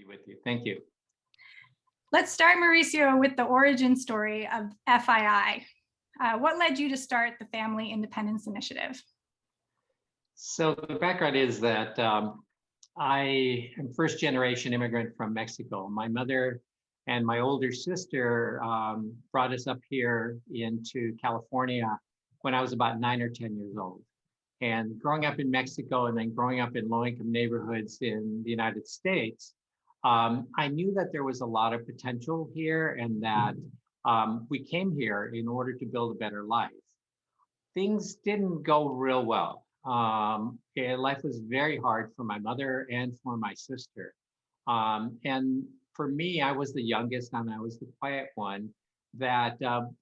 be with you. Thank you. Let's start, Mauricio, with the origin story of FII. What led you to start the Family Independence Initiative? So the background is that I am first generation immigrant from Mexico. My mother and my older sister brought us up here into California when I was about 9 or 10 years old. And growing up in Mexico and then growing up in low-income neighborhoods in the United States, I knew that there was a lot of potential here and that we came here in order to build a better life. Things didn't go real well. Life was very hard for my mother and for my sister. And for me, I was the youngest and I was the quiet one that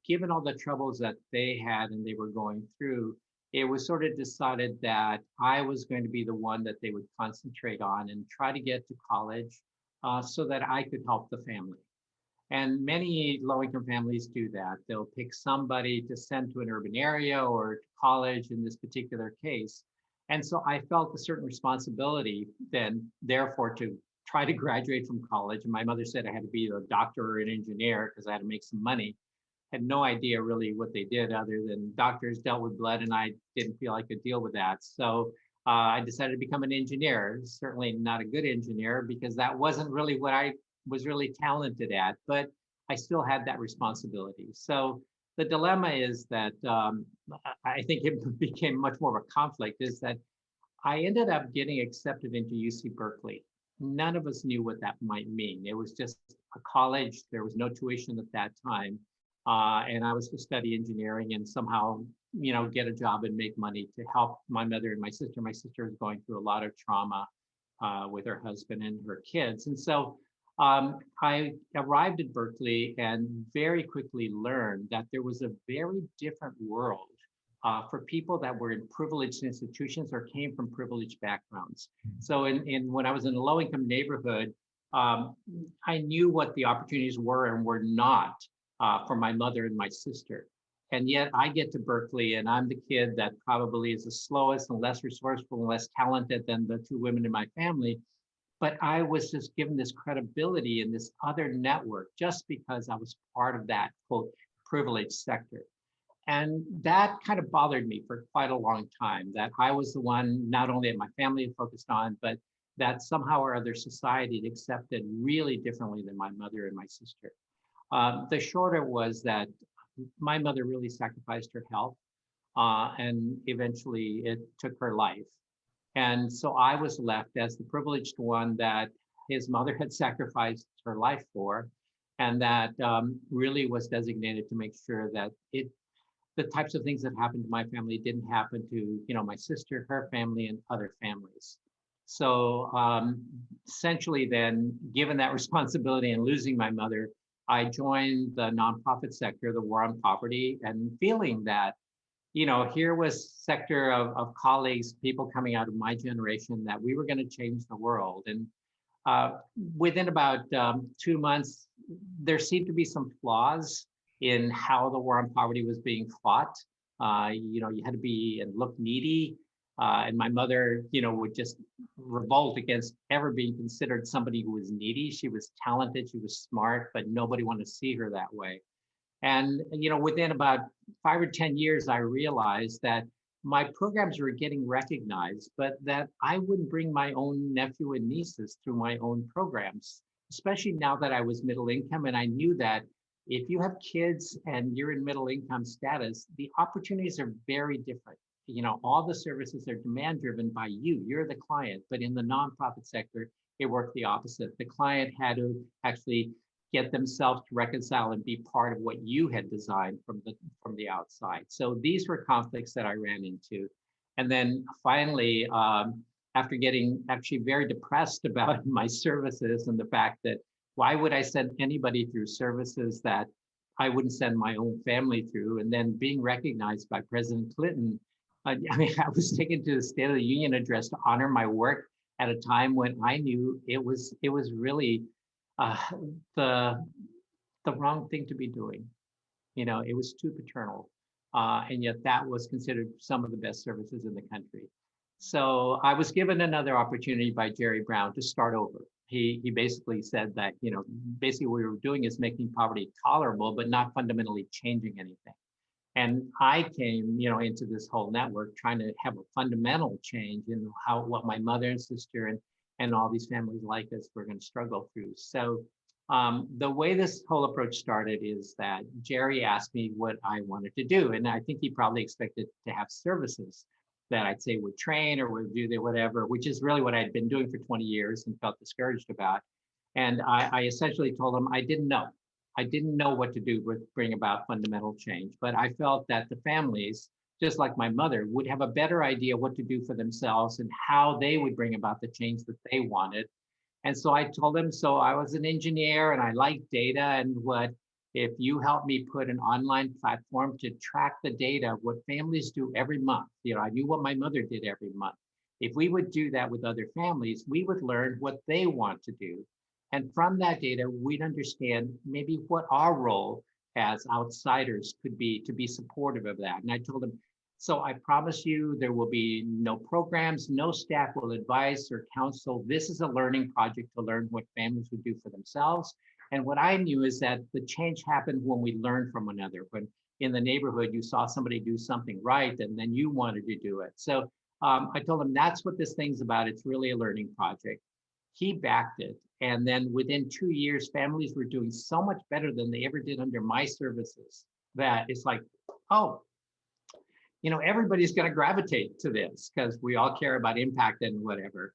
given all the troubles that they had and they were going through, it was sort of decided that I was going to be the one that they would concentrate on and try to get to college so that I could help the family. And many low-income families do that. They'll pick somebody to send to an urban area or to college in this particular case. And so I felt a certain responsibility then, therefore, to try to graduate from college. And my mother said I had to be a doctor or an engineer because I had to make some money. Had no idea really what they did other than doctors dealt with blood and I didn't feel I could deal with that. So I decided to become an engineer, certainly not a good engineer because that wasn't really what I was really talented at, but I still had that responsibility. So the dilemma is that I think it became much more of a conflict is that I ended up getting accepted into UC Berkeley. None of us knew what that might mean. It was just a college. There was no tuition at that time. And I was to study engineering and somehow, get a job and make money to help my mother and my sister. My sister was going through a lot of trauma with her husband and her kids. And so I arrived at Berkeley and very quickly learned that there was a very different world for people that were in privileged institutions or came from privileged backgrounds. So when I was in a low-income neighborhood, I knew what the opportunities were and were not for my mother and my sister. And yet I get to Berkeley and I'm the kid that probably is the slowest and less resourceful and less talented than the two women in my family. But I was just given this credibility in this other network just because I was part of that, quote, privileged sector. And that kind of bothered me for quite a long time, that I was the one not only that my family had focused on, but that somehow or other society had accepted really differently than my mother and my sister. The shorter was that my mother really sacrificed her health and eventually it took her life. And so I was left as the privileged one that his mother had sacrificed her life for, and that really was designated to make sure that the types of things that happened to my family didn't happen to, my sister, her family, and other families. So essentially then, given that responsibility and losing my mother, I joined the nonprofit sector, the War on Poverty, and feeling that here was sector of colleagues, people coming out of my generation that we were going to change the world. And within about 2 months, there seemed to be some flaws in how the war on poverty was being fought. You had to be and look needy. And my mother, would just revolt against ever being considered somebody who was needy. She was talented, she was smart, but nobody wanted to see her that way. And, within about 5 or 10 years, I realized that my programs were getting recognized, but that I wouldn't bring my own nephew and nieces through my own programs, especially now that I was middle income. And I knew that if you have kids and you're in middle income status, the opportunities are very different. All the services are demand driven by you. You're the client. But in the nonprofit sector, it worked the opposite. The client had to actually get themselves to reconcile and be part of what you had designed from the outside. So these were conflicts that I ran into. And then finally, after getting actually very depressed about my services and the fact that why would I send anybody through services that I wouldn't send my own family through, and then being recognized by President Clinton, I was taken to the State of the Union address to honor my work at a time when I knew it was really the wrong thing to be doing. It was too paternal, and yet that was considered some of the best services in the country. So I was given another opportunity by Jerry Brown to start over. he basically said that, basically what we were doing is making poverty tolerable, but not fundamentally changing anything. And I came, into this whole network trying to have a fundamental change in what my mother and sister and all these families like us were going to struggle through. So the way this whole approach started is that Jerry asked me what I wanted to do. And I think he probably expected to have services that I'd say would train or would do the whatever, which is really what I'd been doing for 20 years and felt discouraged about. And I essentially told him I didn't know. I didn't know what to do with bring about fundamental change, but I felt that the families, just like my mother, would have a better idea what to do for themselves and how they would bring about the change that they wanted. And so I told them, so I was an engineer and I like data, and if you help me put an online platform to track the data, what families do every month, I knew what my mother did every month. If we would do that with other families, we would learn what they want to do. And from that data, we'd understand maybe what our role as outsiders could be to be supportive of that. And I told them, so I promise you there will be no programs, no staff will advise or counsel. This is a learning project to learn what families would do for themselves. And what I knew is that the change happened when we learned from one another. When in the neighborhood, you saw somebody do something right, and then you wanted to do it. So I told him that's what this thing's about. It's really a learning project. He backed it. And then within 2 years, families were doing so much better than they ever did under my services that it's like, oh, everybody's going to gravitate to this because we all care about impact and whatever.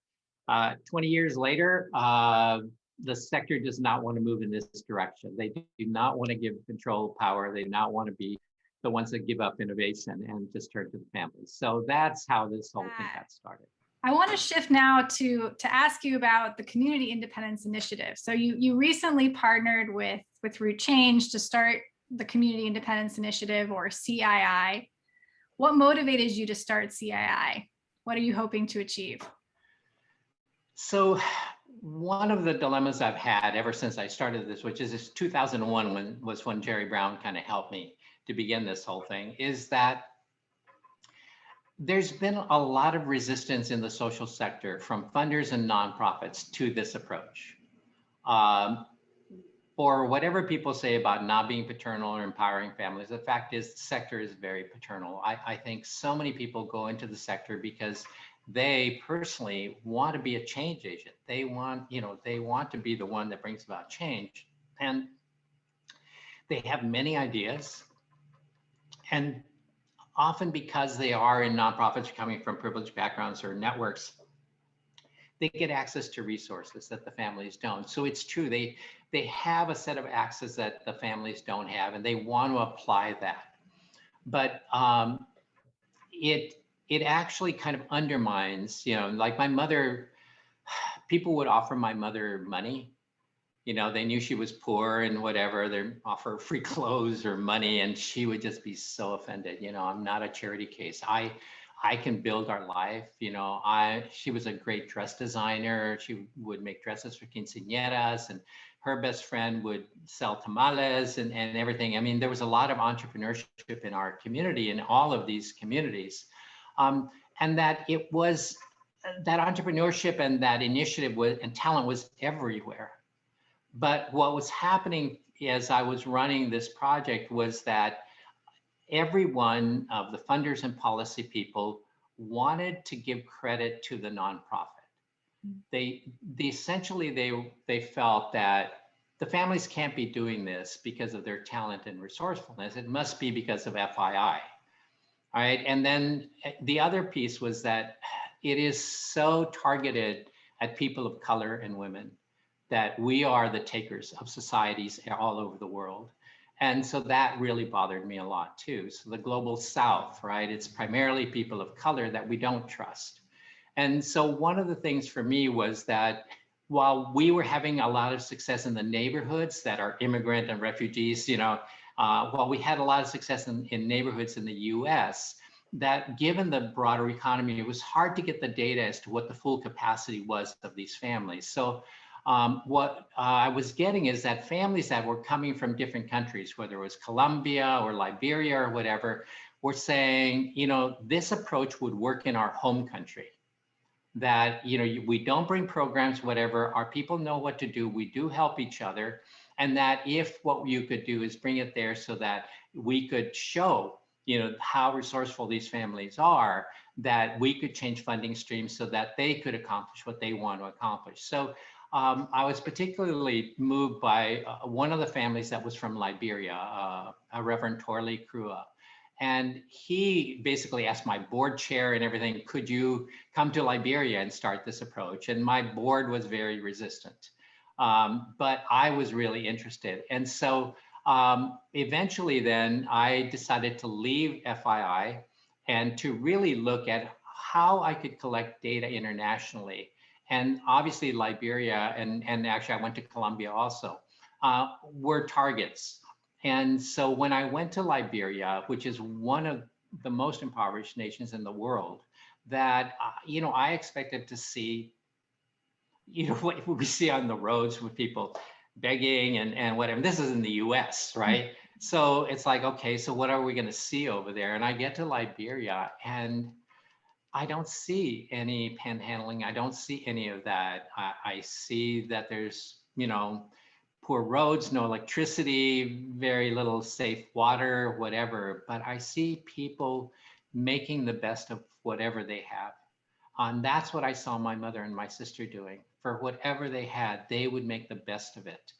20 years later, the sector does not want to move in this direction. They do not want to give control power. They do not want to be the ones that give up innovation and just turn to the families. So that's how this whole thing got started. I want to shift now to ask you about the Community Independence Initiative. So you recently partnered with Root Change to start the Community Independence Initiative, or CII. What motivated you to start CII? What are you hoping to achieve? So one of the dilemmas I've had ever since I started this, which is 2001 when Jerry Brown kind of helped me to begin this whole thing, is that there's been a lot of resistance in the social sector from funders and nonprofits to this approach. Or whatever people say about not being paternal or empowering families, the fact is the sector is very paternal. I think so many people go into the sector because they personally want to be a change agent. They want to be the one that brings about change. And they have many ideas. And often because they are in nonprofits coming from privileged backgrounds or networks, they get access to resources that the families don't. So it's true, they have a set of access that the families don't have, and they want to apply that. But it actually kind of undermines, like my mother, people would offer my mother money. They knew she was poor and whatever, they'd offer free clothes or money, and she would just be so offended. I'm not a charity case. I can build our life. She was a great dress designer. She would make dresses for quinceañeras, and her best friend would sell tamales and everything. I mean, there was a lot of entrepreneurship in our community, in all of these communities. And that it was, that entrepreneurship and that initiative and talent was everywhere. But what was happening as I was running this project was that every one of the funders and policy people wanted to give credit to the nonprofit. They essentially felt that the families can't be doing this because of their talent and resourcefulness. It must be because of FII. All right. And then the other piece was that it is so targeted at people of color and women, that we are the takers of societies all over the world. And so that really bothered me a lot too. So the global South, right? It's primarily people of color that we don't trust. And so one of the things for me was that while we were having a lot of success in the neighborhoods that are immigrant and refugees, while we had a lot of success in neighborhoods in the US, that given the broader economy, it was hard to get the data as to what the full capacity was of these families. So what I was getting is that families that were coming from different countries, whether it was Colombia or Liberia or whatever, were saying, this approach would work in our home country, that, we don't bring programs, whatever, our people know what to do. We do help each other. And that if what you could do is bring it there so that we could show, how resourceful these families are, that we could change funding streams so that they could accomplish what they want to accomplish. So I was particularly moved by one of the families that was from Liberia, a Reverend Torley Krua. And he basically asked my board chair and everything, could you come to Liberia and start this approach? And my board was very resistant. But I was really interested. And so eventually then I decided to leave FII and to really look at how I could collect data internationally. And obviously Liberia, and actually I went to Colombia also, were targets. And so when I went to Liberia, which is one of the most impoverished nations in the world, that, I expected to see, what we see on the roads with people begging and whatever. This is in the US, right? So it's like, okay, so what are we going to see over there? And I get to Liberia and I don't see any panhandling. I don't see any of that. I see that there's, poor roads, no electricity, very little safe water, whatever. But I see people making the best of whatever they have. And that's what I saw my mother and my sister doing. For whatever they had, they would make the best of it.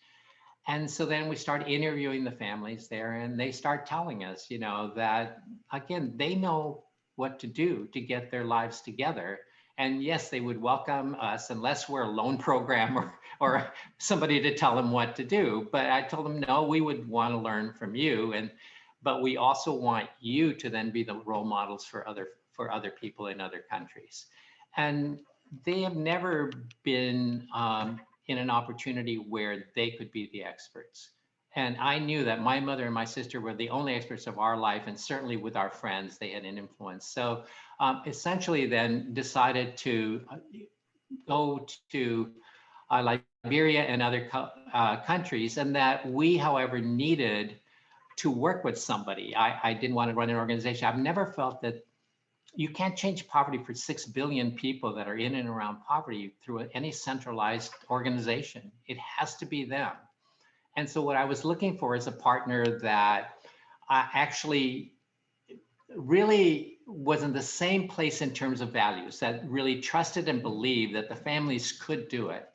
And so then we start interviewing the families there, and they start telling us, that again, they know what to do to get their lives together. And yes, they would welcome us unless we're a loan program or somebody to tell them what to do. But I told them, no, we would want to learn from you. But we also want you to then be the role models for other people in other countries. And they have never been in an opportunity where they could be the experts. And I knew that my mother and my sister were the only experts of our life, and certainly with our friends, they had an influence. So essentially then decided to go to Liberia and other countries, and that we, however, needed to work with somebody. I didn't want to run an organization. I've never felt that you can't change poverty for 6 billion people that are in and around poverty through any centralized organization. It has to be them. And so what I was looking for is a partner that actually really was in the same place in terms of values, that really trusted and believed that the families could do it,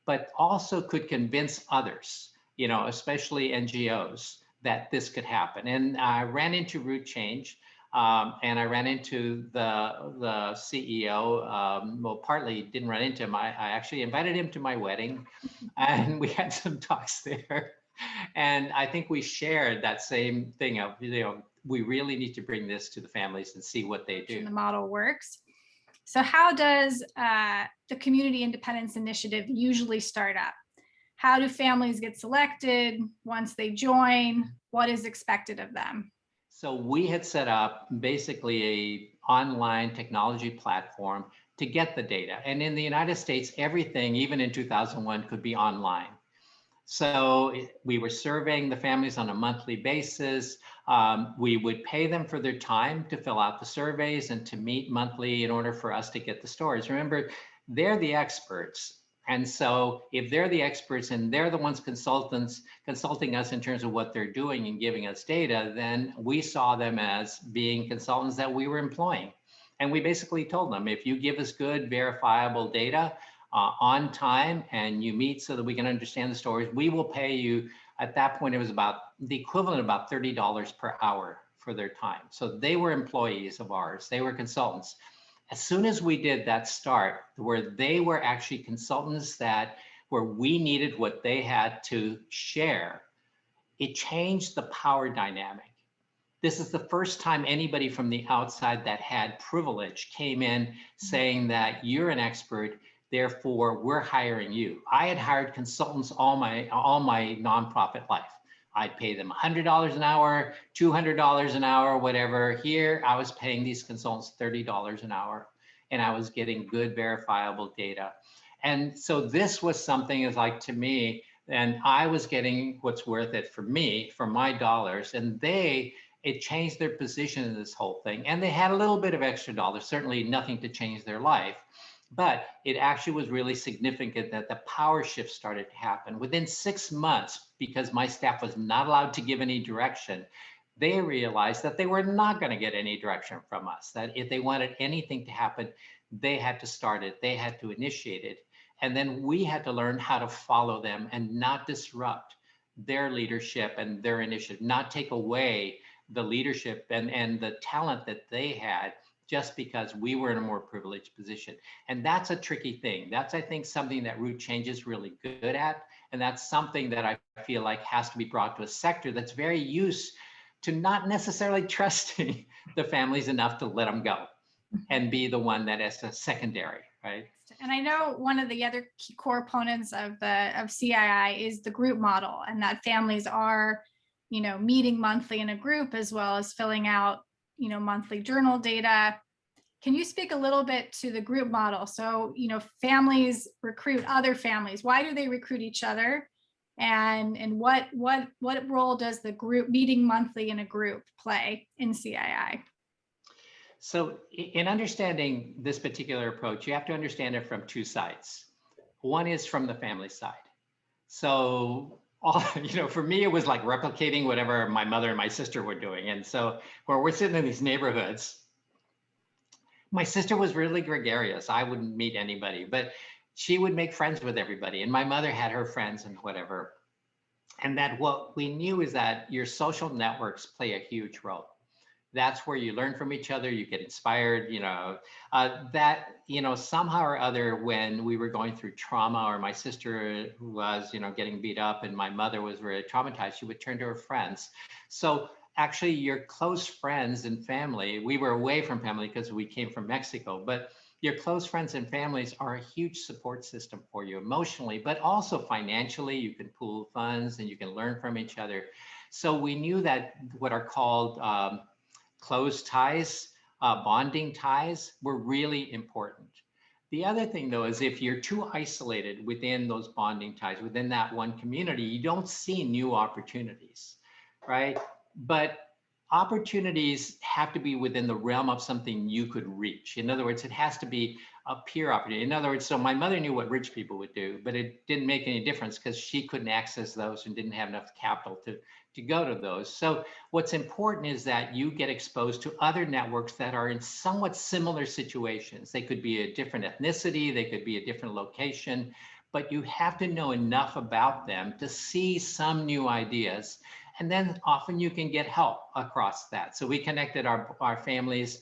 but also could convince others, especially NGOs, that this could happen. And I ran into Root Change. And I ran into the CEO, well, partly didn't run into him. I actually invited him to my wedding and we had some talks there. And I think we shared that same thing of, we really need to bring this to the families and see what they do. The model works. So how does the Community Independence Initiative usually start up? How do families get selected once they join? What is expected of them? So we had set up basically a online technology platform to get the data. And in the United States, everything, even in 2001, could be online. So we were surveying the families on a monthly basis. We would pay them for their time to fill out the surveys and to meet monthly in order for us to get the stories. Remember, they're the experts. And so if they're the experts and they're the ones consulting us in terms of what they're doing and giving us data, then we saw them as being consultants that we were employing. And we basically told them, if you give us good verifiable data on time and you meet so that we can understand the stories, we will pay you. At that point, it was about the equivalent of about $30 per hour for their time. So they were employees of ours, they were consultants. As soon as we did that start, where they were actually consultants where we needed what they had to share, it changed the power dynamic. This is the first time anybody from the outside that had privilege came in saying that you're an expert, therefore we're hiring you. I had hired consultants all my nonprofit life. I'd pay them $100 an hour, $200 an hour, whatever. Here, I was paying these consultants $30 an hour, and I was getting good verifiable data. And so this was something is like, to me, and I was getting what's worth it for me, for my dollars, and it changed their position in this whole thing. And they had a little bit of extra dollars, certainly nothing to change their life. But it actually was really significant that the power shift started to happen within 6 months, because my staff was not allowed to give any direction. They realized that they were not going to get any direction from us, that if they wanted anything to happen, they had to start it, they had to initiate it. And then we had to learn how to follow them and not disrupt their leadership and their initiative, not take away the leadership and the talent that they had just because we were in a more privileged position. And that's a tricky thing. That's, I think, something that Root Change is really good at. And that's something that I feel like has to be brought to a sector that's very used to not necessarily trusting the families enough to let them go and be the one that is a secondary, right? And I know one of the other key core components of CII is the group model, and that families are, meeting monthly in a group, as well as filling out, monthly journal data. Can you speak a little bit to the group model? So, families recruit other families. Why do they recruit each other? And what role does the group meeting monthly in a group play in CII? So in understanding this particular approach, you have to understand it from two sides. One is from the family side. So, for me, it was like replicating whatever my mother and my sister were doing. And so where we're sitting in these neighborhoods, my sister was really gregarious. I wouldn't meet anybody, but she would make friends with everybody. And my mother had her friends and whatever. And that what we knew is that your social networks play a huge role. That's where you learn from each other, you get inspired, somehow or other, when we were going through trauma, or my sister was, getting beat up and my mother was very traumatized, she would turn to her friends. So actually your close friends and family, we were away from family because we came from Mexico, but your close friends and families are a huge support system for you emotionally, but also financially. You can pool funds and you can learn from each other. So we knew that what are called close ties, bonding ties, were really important. The other thing, though, is if you're too isolated within those bonding ties, within that one community, you don't see new opportunities, right? But opportunities have to be within the realm of something you could reach. In other words, it has to be a peer opportunity. In other words, so my mother knew what rich people would do, but it didn't make any difference because she couldn't access those and didn't have enough capital to go to those. So what's important is that you get exposed to other networks that are in somewhat similar situations. They could be a different ethnicity, they could be a different location, but you have to know enough about them to see some new ideas. And then often you can get help across that. So we connected our families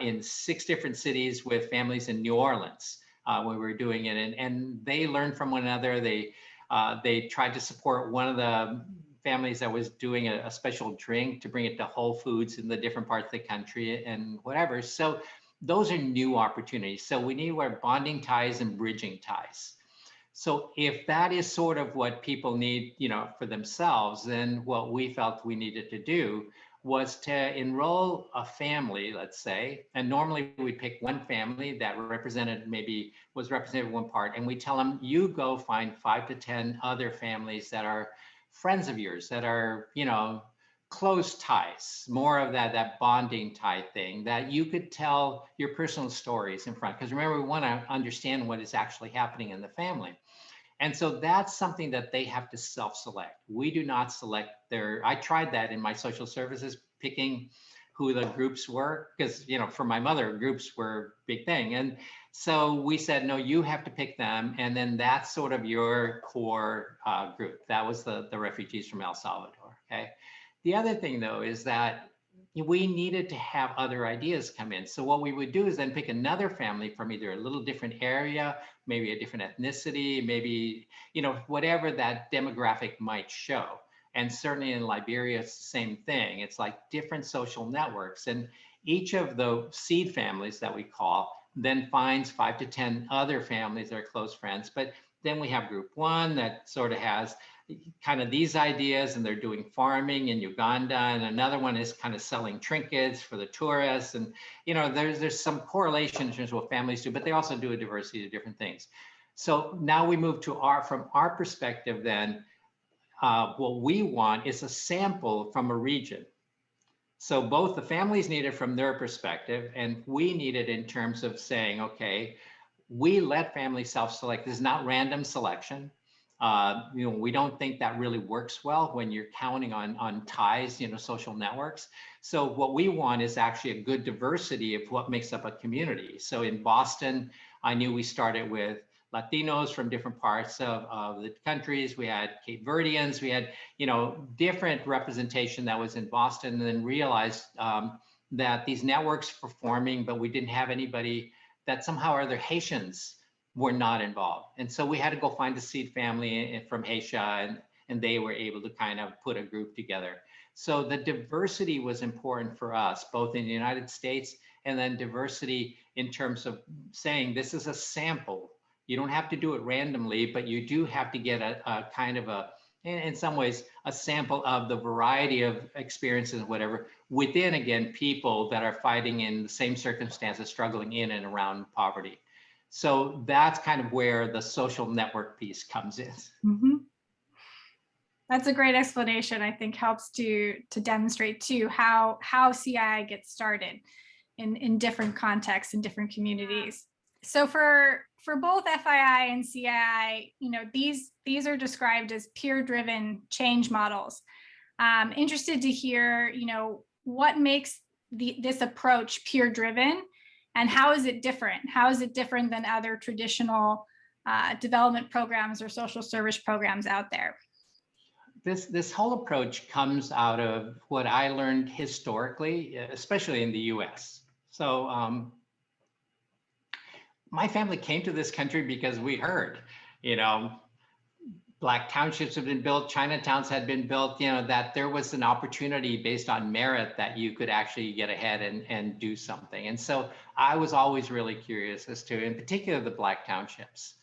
in 6 different cities with families in New Orleans when we were doing it. And they learned from one another. They tried to support one of the families that was doing a special drink to bring it to Whole Foods in the different parts of the country and whatever. So those are new opportunities. So we need our bonding ties and bridging ties. So if that is sort of what people need, for themselves, then what we felt we needed to do was to enroll a family, let's say, and normally we pick one family that was represented one part, and we tell them, you go find 5 to 10 other families that are friends of yours, that are, close ties, more of that bonding tie thing, that you could tell your personal stories in front. Because remember, we want to understand what is actually happening in the family. And so that's something that they have to self-select. We do not select I tried that in my social services, picking who the groups were, because, for my mother, groups were a big thing. And so we said, no, you have to pick them. And then that's sort of your core group. That was the refugees from El Salvador, okay? The other thing, though, is that we needed to have other ideas come in. So what we would do is then pick another family from either a little different area, maybe a different ethnicity, maybe, whatever that demographic might show. And certainly in Liberia, it's the same thing. It's like different social networks. And each of the seed families that we call then finds 5 to 10 other families that are close friends. But then we have group 1 that sort of has kind of these ideas, and they're doing farming in Uganda, and another one is kind of selling trinkets for the tourists. And there's some correlation in terms of what families do, but they also do a diversity of different things. So now we move to from our perspective then, what we want is a sample from a region. So both the families need it from their perspective, and we need it in terms of saying, okay, we let families self-select. This is not random selection. We don't think that really works well when you're counting on ties, social networks. So what we want is actually a good diversity of what makes up a community. So in Boston, I knew we started with Latinos from different parts of the countries. We had Cape Verdeans. We had, different representation that was in Boston, and then realized that these networks were forming, but we didn't have anybody that somehow or other Haitians were not involved. And so we had to go find a seed family from Haiti, and they were able to kind of put a group together. So the diversity was important for us, both in the United States, and then diversity in terms of saying this is a sample. You don't have to do it randomly, but you do have to get a kind of in some ways, a sample of the variety of experiences, whatever, within, again, people that are fighting in the same circumstances, struggling in and around poverty. So that's kind of where the social network piece comes in. Mm-hmm. That's a great explanation. I think helps to demonstrate too how CII gets started in different contexts, in different communities. So for both FII and CII, these are described as peer-driven change models. Interested to hear, what makes this approach peer-driven, and how is it different? How is it different than other traditional development programs or social service programs out there? This whole approach comes out of what I learned historically, especially in the US. So my family came to this country because we heard, Black townships have been built, Chinatowns had been built, that there was an opportunity based on merit that you could actually get ahead and do something. And so I was always really curious as to, in particular, the Black townships.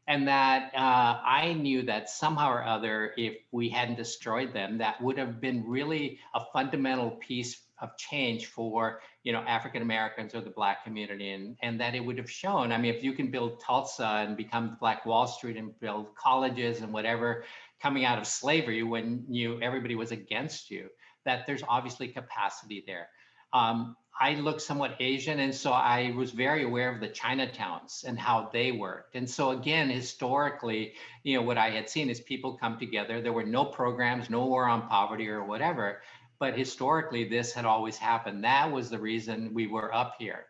And that I knew that somehow or other, if we hadn't destroyed them, that would have been really a fundamental piece of change for, African Americans or the Black community, and that it would have shown. I mean, if you can build Tulsa and become the Black Wall Street and build colleges and whatever coming out of slavery when everybody was against you, that there's obviously capacity there. I look somewhat Asian, and so I was very aware of the Chinatowns and how they worked. And so again, historically, what I had seen is people come together. There were no programs, no war on poverty or whatever, but historically this had always happened. That was the reason we were up here.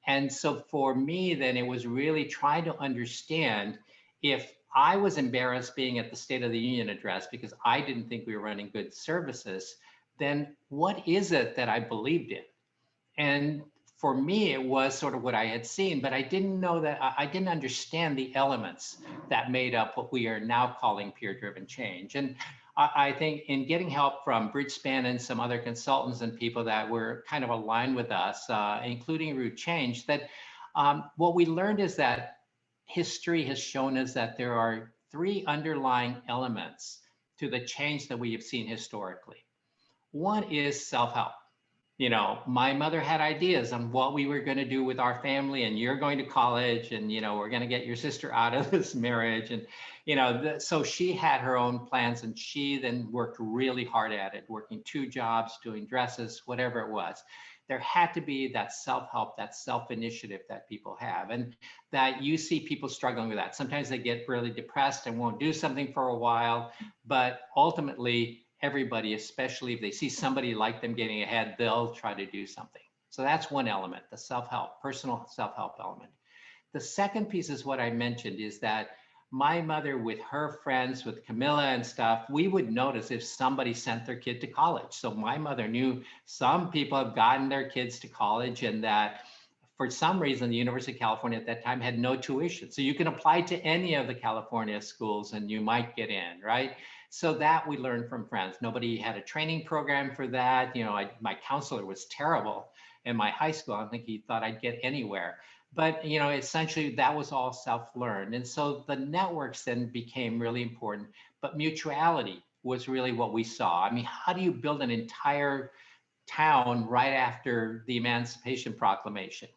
And so for me, then it was really trying to understand, if I was embarrassed being at the State of the Union address because I didn't think we were running good services, then what is it that I believed in? And for me, it was sort of what I had seen, but I didn't know that, I didn't understand the elements that made up what we are now calling peer-driven change. And I think in getting help from Bridgespan and some other consultants and people that were kind of aligned with us, including Root Change, that what we learned is that history has shown us that there are three underlying elements to the change that we have seen historically. One is self-help. My mother had ideas on what we were going to do with our family, and you're going to college, and we're going to get your sister out of this marriage, and so she had her own plans, and she then worked really hard at it, working 2 jobs, doing dresses, whatever it was. There had to be that self-help, that self-initiative that people have, and that you see people struggling with that. Sometimes they get really depressed and won't do something for a while, but ultimately everybody, especially if they see somebody like them getting ahead, they'll try to do something. So that's one element, the self-help, personal self-help element. The second piece is what I mentioned, is that my mother, with her friends, with Camilla and stuff, we would notice if somebody sent their kid to college. So my mother knew some people have gotten their kids to college, and that for some reason, the University of California at that time had no tuition. So you can apply to any of the California schools and you might get in, right? So that we learned from friends. Nobody had a training program for that. My counselor was terrible in my high school. I don't think he thought I'd get anywhere. But essentially that was all self-learned. And so the networks then became really important, but mutuality was really what we saw. I mean, how do you build an entire town right after the Emancipation Proclamation?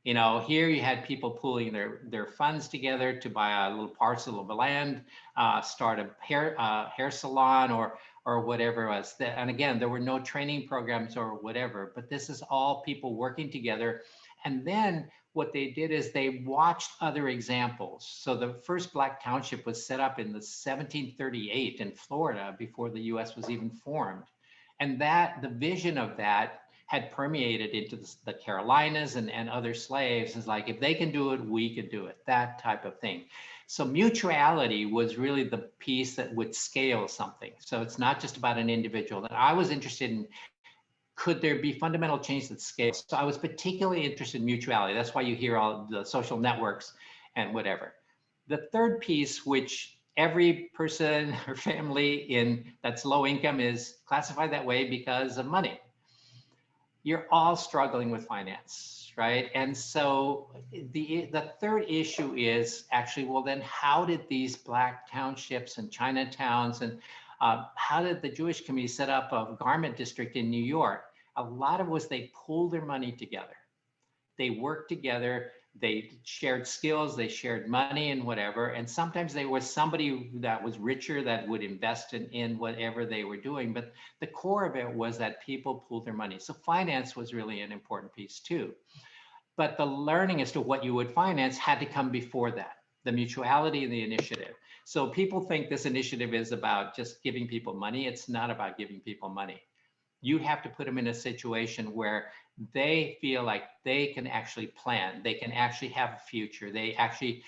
Here you had people pooling their funds together to buy a little parcel of land, start a hair salon or whatever it was. And again, there were no training programs or whatever, but this is all people working together. And then what they did is they watched other examples. So the first Black township was set up in the 1738 in Florida before the US was even formed. And that the vision of that had permeated into the Carolinas and other slaves. Is like, if they can do it, we could do it, that type of thing. So mutuality was really the piece that would scale something. So it's not just about an individual. That I was interested in, could there be fundamental change that scales? So I was particularly interested in mutuality. That's why you hear all the social networks and whatever. The third piece, which every person or family that's low income is classified that way because of money. You're all struggling with finance, right? And so the third issue is actually, well, then how did these Black townships and Chinatowns and how did the Jewish community set up a garment district in New York? A lot of it was they pulled their money together. They worked together, they shared skills, they shared money and whatever. And sometimes there was somebody that was richer that would invest in whatever they were doing. But the core of it was that people pooled their money. So finance was really an important piece too. But the learning as to what you would finance had to come before that, the mutuality and the initiative. So people think this initiative is about just giving people money. It's not about giving people money. You have to put them in a situation where they feel like they can actually plan, they can actually have a future, they actually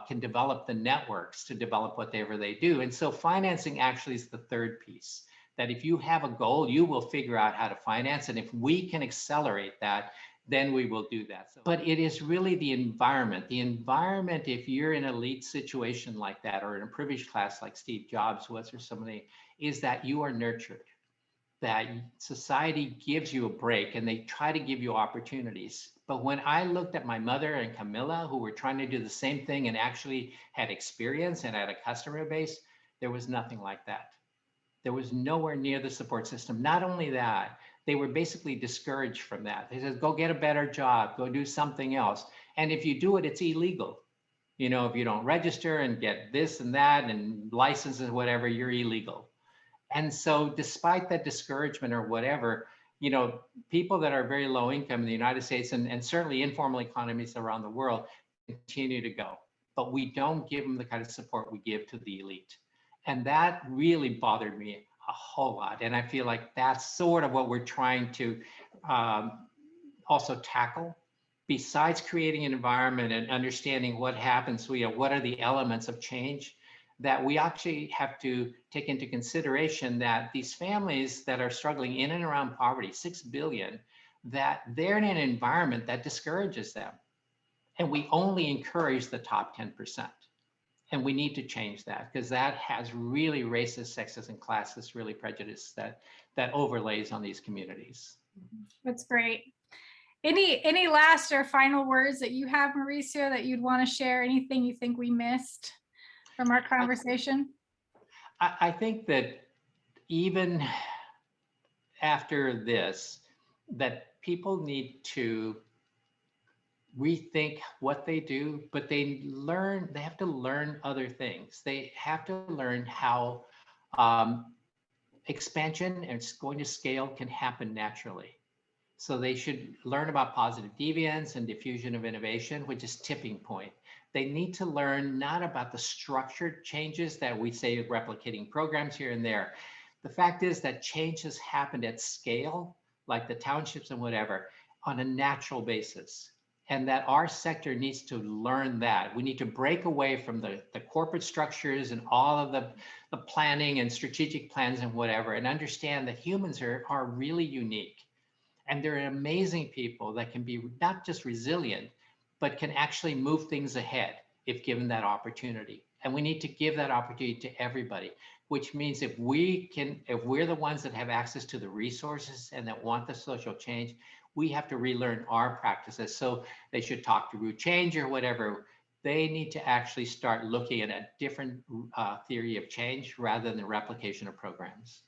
can develop the networks to develop whatever they do. And so financing actually is the third piece, that if you have a goal, you will figure out how to finance. And if we can accelerate that, then we will do that. So, but it is really the environment. The environment, if you're in an elite situation like that, or in a privileged class like Steve Jobs was, or somebody, is that you are nurtured, that society gives you a break and they try to give you opportunities. But when I looked at my mother and Camilla, who were trying to do the same thing and actually had experience and had a customer base, there was nothing like that. There was nowhere near the support system. Not only that, they were basically discouraged from that. They said, go get a better job, go do something else. And if you do it, it's illegal. You know, if you don't register and get this and that and licenses, whatever, you're illegal. And so despite that discouragement or whatever, you know, people that are very low income in the United States and certainly informal economies around the world continue to go, but we don't give them the kind of support we give to the elite. And that really bothered me a whole lot. And I feel like that's sort of what we're trying to also tackle. Besides creating an environment and understanding what happens, you know, what are the elements of change, that we actually have to take into consideration that these families that are struggling in and around poverty, 6 billion, that they're in an environment that discourages them. And we only encourage the top 10%. And we need to change that, because that has really racist, sexist, and classist, really prejudice that overlays on these communities. That's great. Any last or final words that you have, Mauricio, that you'd want to share? Anything you think we missed from our conversation? I think that even after this, that people need to rethink what they do, but they have to learn other things. They have to learn how expansion and it's going to scale can happen naturally. So they should learn about positive deviance and diffusion of innovation, which is tipping point. They need to learn not about the structured changes that we say replicating programs here and there. The fact is that change has happened at scale, like the townships and whatever, on a natural basis. And that our sector needs to learn that. We need to break away from the corporate structures and all of the planning and strategic plans and whatever, and understand that humans are really unique. And they're amazing people that can be not just resilient, but can actually move things ahead if given that opportunity. And we need to give that opportunity to everybody, which means if we're the ones that have access to the resources and that want the social change, we have to relearn our practices. So they should talk to Root Change or whatever. They need to actually start looking at a different theory of change rather than the replication of programs.